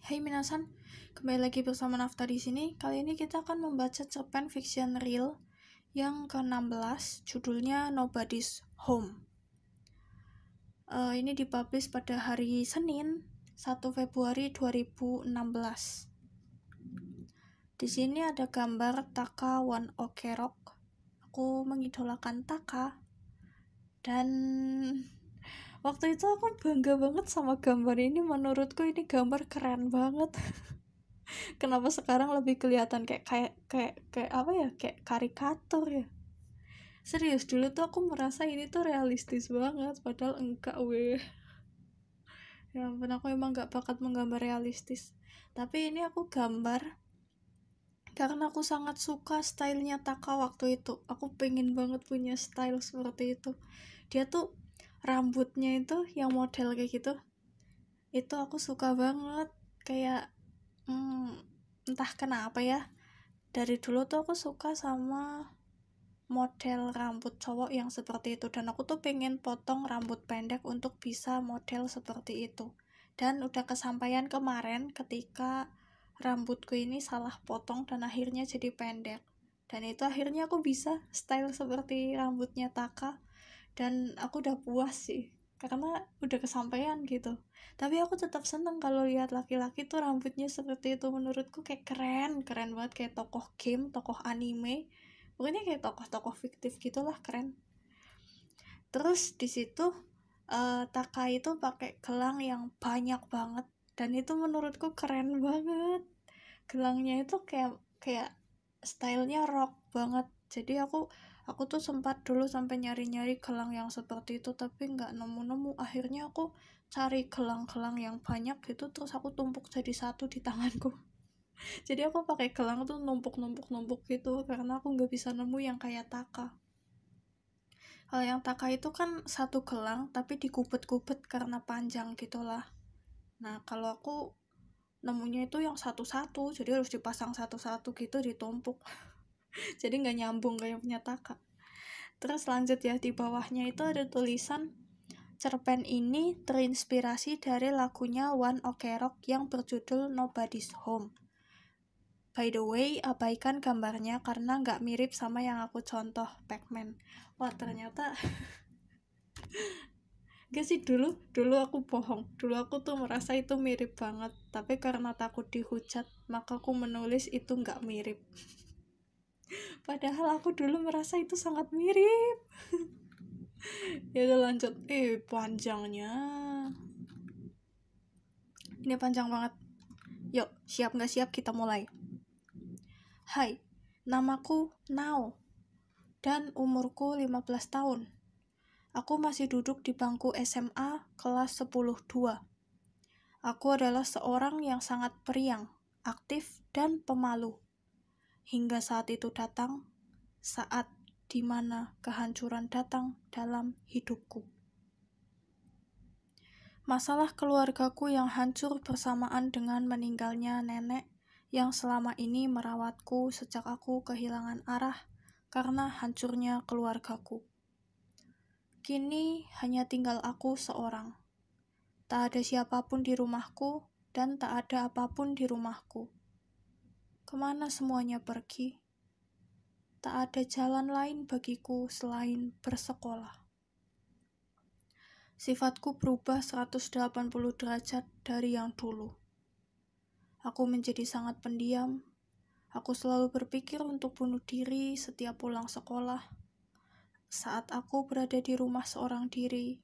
Hai minasan, kembali lagi bersama Nafta di sini. Kali ini kita akan membaca cerpen fiction real yang ke-16, judulnya Nobody's Home. Ini dipublish pada hari Senin, 1 Februari 2016. Di sini ada gambar Taka One Ok Rock. Aku mengidolakan Taka, dan waktu itu aku bangga banget sama gambar ini. Menurutku ini gambar keren banget. Kenapa sekarang lebih kelihatan kayak apa ya, kayak karikatur ya. Serius, dulu tuh aku merasa ini tuh realistis banget, padahal enggak weh. Ya ampun, aku emang gak bakat menggambar realistis. Tapi ini aku gambar karena aku sangat suka stylenya Taka waktu itu. Aku pengen banget punya style seperti itu. Dia tuh rambutnya itu yang model kayak gitu, itu aku suka banget. Kayak entah kenapa ya, dari dulu tuh aku suka sama model rambut cowok yang seperti itu, dan aku tuh pengen potong rambut pendek untuk bisa model seperti itu. Dan udah kesampaian kemarin ketika rambutku ini salah potong dan akhirnya jadi pendek, dan itu akhirnya aku bisa style seperti rambutnya Taka, dan aku udah puas sih karena udah kesampaian gitu. Tapi aku tetap seneng kalau lihat laki-laki tuh rambutnya seperti itu. Menurutku kayak keren banget, kayak tokoh game, tokoh anime, pokoknya kayak tokoh-tokoh fiktif gitulah, keren. Terus di situ Taka itu pakai gelang yang banyak banget, dan itu menurutku keren banget. Gelangnya itu kayak stylenya rock banget. Jadi aku tuh sempat dulu sampai nyari-nyari gelang yang seperti itu, tapi nggak nemu-nemu. Akhirnya aku cari gelang-gelang yang banyak gitu, terus aku tumpuk jadi satu di tanganku. Jadi aku pakai gelang tuh numpuk gitu, karena aku nggak bisa nemu yang kayak Taka. Kalau yang Taka itu kan satu gelang tapi dikubet-kubet karena panjang gitulah. Nah kalau aku nemunya itu yang satu-satu, jadi harus dipasang satu-satu gitu, ditumpuk. Jadi nggak nyambung kayak punya Taka. Terus lanjut ya, di bawahnya itu ada tulisan, cerpen ini terinspirasi dari lagunya One Ok Rock yang berjudul Nobody's Home. By the way, abaikan gambarnya karena nggak mirip sama yang aku contoh, Pac-Man. Wah ternyata gak sih, dulu aku bohong. Dulu aku tuh merasa itu mirip banget, tapi karena takut dihujat maka aku menulis itu nggak mirip. Padahal aku dulu merasa itu sangat mirip. Ya udah lanjut. Panjangnya ini panjang banget. Yuk, siap nggak siap, kita mulai. Hai, namaku Nao dan umurku 15 tahun. Aku masih duduk di bangku SMA kelas 10-2. Aku adalah seorang yang sangat periang, aktif, dan pemalu. Hingga saat itu datang, saat di mana kehancuran datang dalam hidupku. Masalah keluargaku yang hancur bersamaan dengan meninggalnya nenek yang selama ini merawatku sejak aku kehilangan arah karena hancurnya keluargaku. Kini hanya tinggal aku seorang. Tak ada siapapun di rumahku dan tak ada apapun di rumahku. Kemana semuanya pergi? Tak ada jalan lain bagiku selain bersekolah. Sifatku berubah 180 derajat dari yang dulu. Aku menjadi sangat pendiam. Aku selalu berpikir untuk bunuh diri setiap pulang sekolah. Saat aku berada di rumah seorang diri,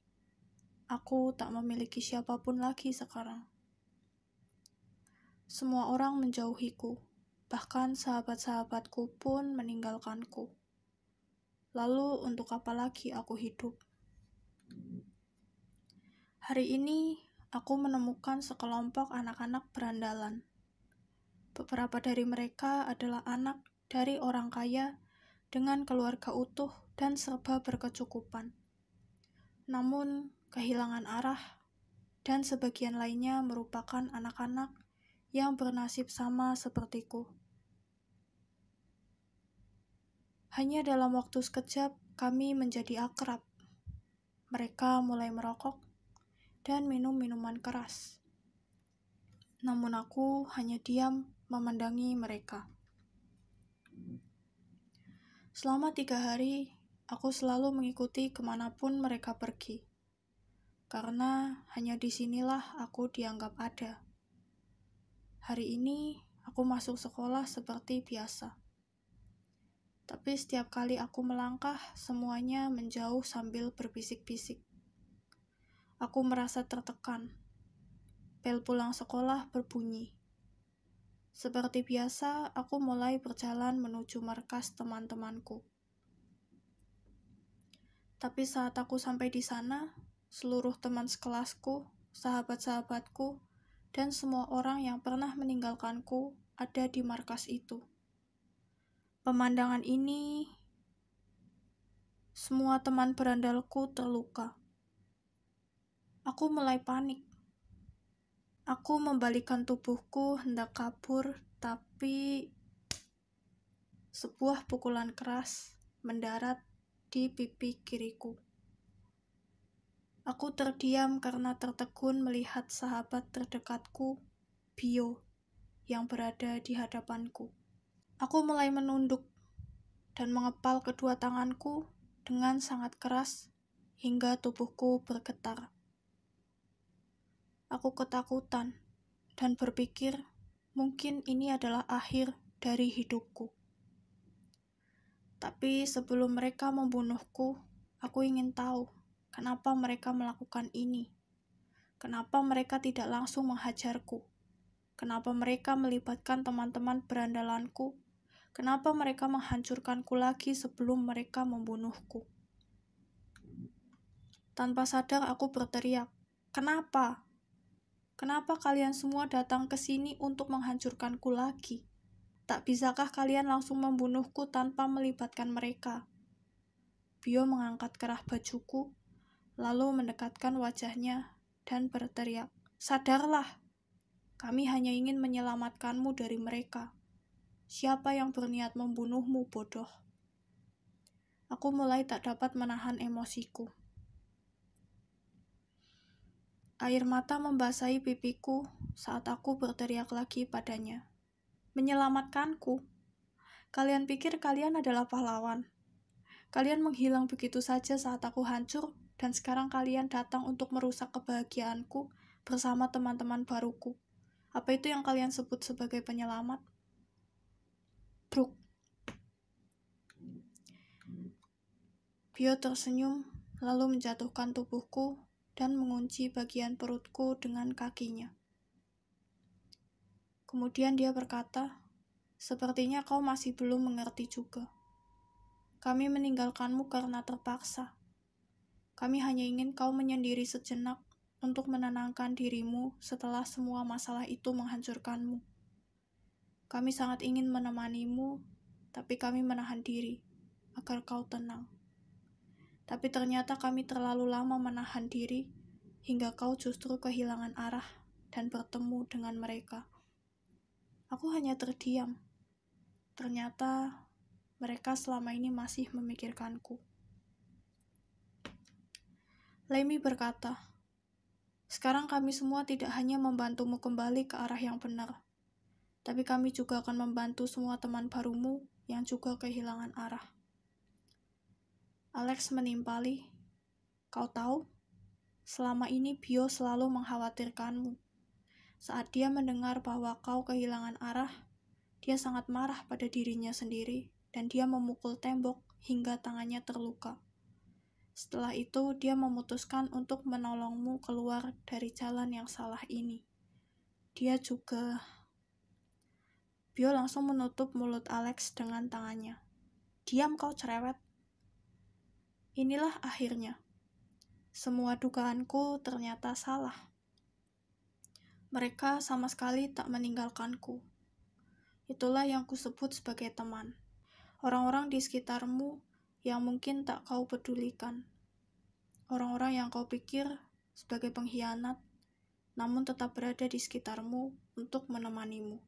aku tak memiliki siapapun lagi sekarang. Semua orang menjauhiku, bahkan sahabat-sahabatku pun meninggalkanku. Lalu untuk apa lagi aku hidup? Hari ini, aku menemukan sekelompok anak-anak berandalan. Beberapa dari mereka adalah anak dari orang kaya dengan keluarga utuh dan serba berkecukupan. Namun, kehilangan arah, dan sebagian lainnya merupakan anak-anak yang bernasib sama sepertiku. Hanya dalam waktu sekejap, kami menjadi akrab. Mereka mulai merokok dan minum minuman keras. namun aku hanya diam memandangi mereka. Selama 3 hari, aku selalu mengikuti kemanapun mereka pergi. Karena hanya disinilah aku dianggap ada. Hari ini, aku masuk sekolah seperti biasa. Tapi setiap kali aku melangkah, semuanya menjauh sambil berbisik-bisik. Aku merasa tertekan. Bel pulang sekolah berbunyi. Seperti biasa, aku mulai berjalan menuju markas teman-temanku. Tapi saat aku sampai di sana, seluruh teman sekelasku, sahabat-sahabatku, dan semua orang yang pernah meninggalkanku ada di markas itu. Pemandangan ini, semua teman berandalku terluka. Aku mulai panik. Aku membalikkan tubuhku hendak kabur, tapi sebuah pukulan keras mendarat di pipi kiriku. Aku terdiam karena tertegun melihat sahabat terdekatku, Bio, yang berada di hadapanku. Aku mulai menunduk dan mengepal kedua tanganku dengan sangat keras hingga tubuhku bergetar. Aku ketakutan dan berpikir mungkin ini adalah akhir dari hidupku. Tapi sebelum mereka membunuhku, aku ingin tahu kenapa mereka melakukan ini. Kenapa mereka tidak langsung menghajarku? Kenapa mereka melibatkan teman-teman berandalanku? Kenapa mereka menghancurkanku lagi sebelum mereka membunuhku? Tanpa sadar aku berteriak, "Kenapa? Kenapa kalian semua datang ke sini untuk menghancurkanku lagi? Tak bisakah kalian langsung membunuhku tanpa melibatkan mereka?" Bio mengangkat kerah bajuku, lalu mendekatkan wajahnya dan berteriak, "Sadarlah, kami hanya ingin menyelamatkanmu dari mereka. Siapa yang berniat membunuhmu, bodoh?" Aku mulai tak dapat menahan emosiku. Air mata membasahi pipiku saat aku berteriak lagi padanya. "Menyelamatkanku? Kalian pikir kalian adalah pahlawan? Kalian menghilang begitu saja saat aku hancur, dan sekarang kalian datang untuk merusak kebahagiaanku bersama teman-teman baruku. Apa itu yang kalian sebut sebagai penyelamat?" Bruk. Bio tersenyum, lalu menjatuhkan tubuhku dan mengunci bagian perutku dengan kakinya. Kemudian dia berkata, "Sepertinya kau masih belum mengerti juga. Kami meninggalkanmu karena terpaksa. Kami hanya ingin kau menyendiri sejenak untuk menenangkan dirimu setelah semua masalah itu menghancurkanmu. Kami sangat ingin menemanimu, tapi kami menahan diri agar kau tenang. Tapi ternyata kami terlalu lama menahan diri hingga kau justru kehilangan arah dan bertemu dengan mereka." Aku hanya terdiam. Ternyata mereka selama ini masih memikirkanku. Lemmy berkata, "Sekarang kami semua tidak hanya membantumu kembali ke arah yang benar, tapi kami juga akan membantu semua teman barumu yang juga kehilangan arah." Alex menimpali, "Kau tahu, selama ini Bio selalu mengkhawatirkanmu. Saat dia mendengar bahwa kau kehilangan arah, dia sangat marah pada dirinya sendiri dan dia memukul tembok hingga tangannya terluka. Setelah itu, dia memutuskan untuk menolongmu keluar dari jalan yang salah ini. Dia juga..." Bio langsung menutup mulut Alex dengan tangannya. "Diam kau cerewet." Inilah akhirnya. Semua dugaanku ternyata salah. Mereka sama sekali tak meninggalkanku. Itulah yang kusebut sebagai teman. Orang-orang di sekitarmu yang mungkin tak kau pedulikan. Orang-orang yang kau pikir sebagai pengkhianat, namun tetap berada di sekitarmu untuk menemanimu.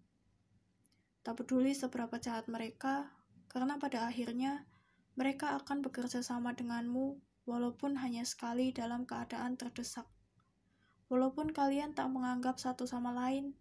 Tak peduli seberapa jahat mereka, karena pada akhirnya mereka akan bekerja sama denganmu walaupun hanya sekali dalam keadaan terdesak. Walaupun kalian tak menganggap satu sama lain,